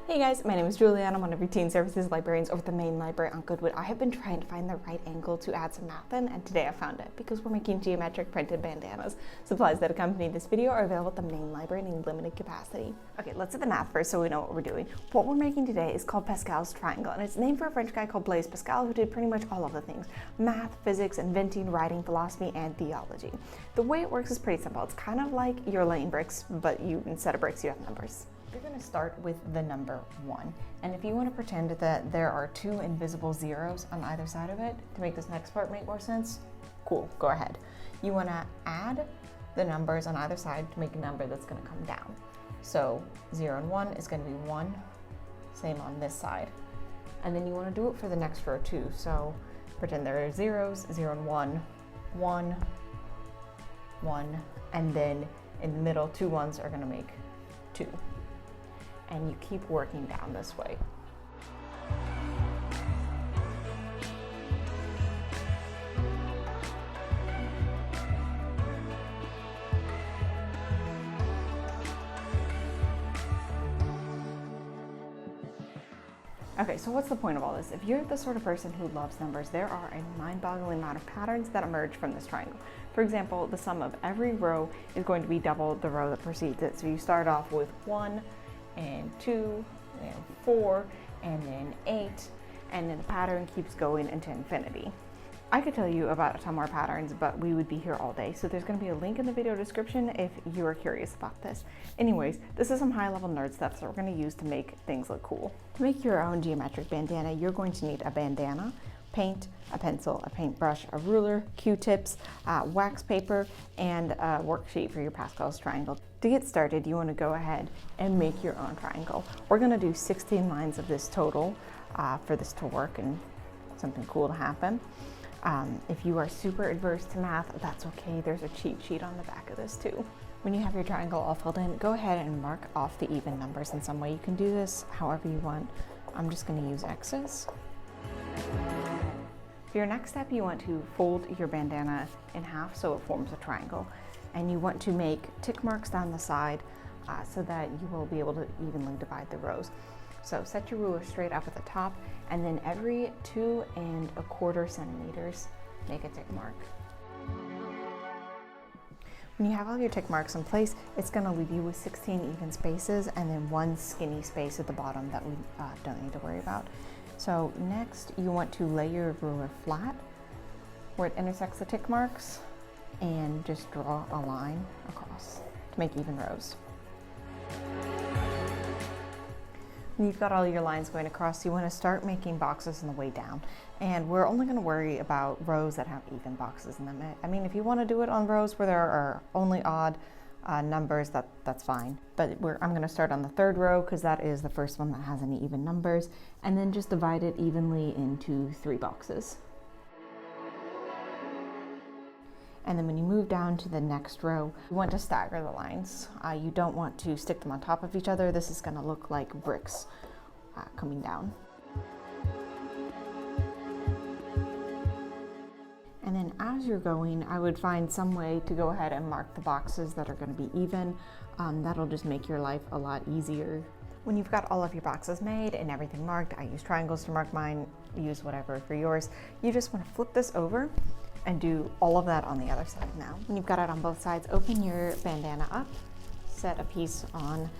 Hey guys, my name is Julianne. I'm one of your teen services librarians over at the main library on Goodwood. I have been trying to find the right angle to add some math in, and today I found it because we're making geometric printed bandanas. Supplies that accompany this video are available at the main library in limited capacity. Okay, let's do the math first so we know what we're doing. What we're making today is called Pascal's triangle, and it's named for a French guy called Blaise Pascal who did pretty much all of the things: math, physics, inventing, writing, philosophy, and theology. The way it works is pretty simple. It's kind of like your laying bricks, but instead of bricks, you have numbers. You're going to start with the number 1, and if you want to pretend that there are 2 invisible zeros on either side of it to make this next part make more sense, cool, go ahead. You want to add the numbers on either side to make a number that's going to come down. So 0 and 1 is going to be 1, same on this side. And then you want to do it for the next row too. So pretend there are zeros, 0 and 1, 1, 1, and then in the middle, 2 ones are going to make 2. And you keep working down this way. Okay, so what's the point of all this? If you're the sort of person who loves numbers, there are a mind-boggling amount of patterns that emerge from this triangle. For example, the sum of every row is going to be double the row that precedes it. So you start off with 1, and 2, and 4, and then 8, and then the pattern keeps going into infinity. I could tell you about a ton more patterns, but we would be here all day, so there's going to be a link in the video description if you are curious about this. Anyways, this is some high-level nerd stuff that we're going to use to make things look cool. To make your own geometric bandana, you're going to need a bandana, paint, a pencil, a paintbrush, a ruler, Q-tips, wax paper, and a worksheet for your Pascal's triangle. To get started, you want to go ahead and make your own triangle. We're going to do 16 lines of this total for this to work and something cool to happen. If you are super adverse to math, that's okay. There's a cheat sheet on the back of this too. When you have your triangle all filled in, go ahead and mark off the even numbers in some way. You can do this however you want. I'm just going to use X's. For your next step, you want to fold your bandana in half so it forms a triangle. And you want to make tick marks down the side so that you will be able to evenly divide the rows. So set your ruler straight up at the top, and then every 2 1/4 centimeters, make a tick mark. When you have all your tick marks in place, it's going to leave you with 16 even spaces and then 1 skinny space at the bottom that we don't need to worry about. So next, you want to lay your ruler flat where it intersects the tick marks and just draw a line across to make even rows. When you've got all your lines going across, you want to start making boxes on the way down. And we're only going to worry about rows that have even boxes in them. I mean, if you want to do it on rows where there are only odd numbers, that's fine. But I'm going to start on the 3rd row because that is the first one that has any even numbers, and then just divide it evenly into 3 boxes. And then when you move down to the next row, you want to stagger the lines. You don't want to stick them on top of each other. This is going to look like bricks coming down. And then as you're going, I would find some way to go ahead and mark the boxes that are going to be even. That'll just make your life a lot easier. When you've got all of your boxes made and everything marked, I use triangles to mark mine, use whatever for yours. You just want to flip this over and do all of that on the other side now. When you've got it on both sides, open your bandana up, set a piece on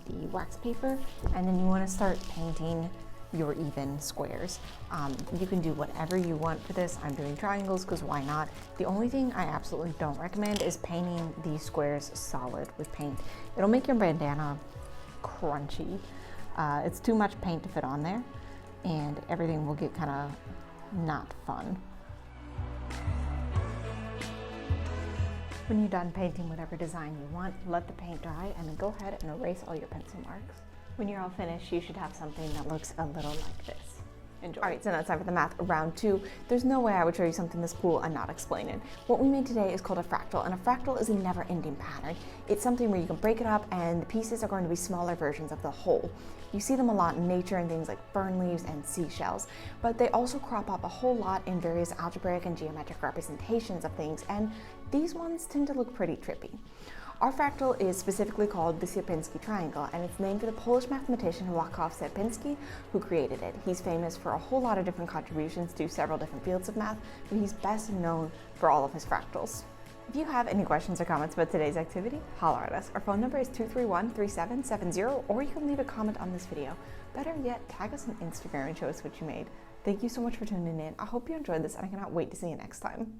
the wax paper, and then you want to start painting your even squares. You can do whatever you want for this. I'm doing triangles because why not? The only thing I absolutely don't recommend is painting these squares solid with paint. It'll make your bandana crunchy. It's too much paint to fit on there, and everything will get kind of not fun. When you're done painting whatever design you want, let the paint dry and then go ahead and erase all your pencil marks. When you're all finished, you should have something that looks a little like this. Enjoy. All right, so now it's time for the math round 2. There's no way I would show you something this cool and not explain it. What we made today is called a fractal, and a fractal is a never-ending pattern. It's something where you can break it up and the pieces are going to be smaller versions of the whole. You see them a lot in nature in things like fern leaves and seashells, but they also crop up a whole lot in various algebraic and geometric representations of things, and these ones tend to look pretty trippy. Our fractal is specifically called the Sierpinski triangle, and it's named for the Polish mathematician Wacław Sierpinski, who created it. He's famous for a whole lot of different contributions to several different fields of math, but he's best known for all of his fractals. If you have any questions or comments about today's activity, holler at us. Our phone number is 231-3770, or you can leave a comment on this video. Better yet, tag us on Instagram and show us what you made. Thank you so much for tuning in. I hope you enjoyed this, and I cannot wait to see you next time.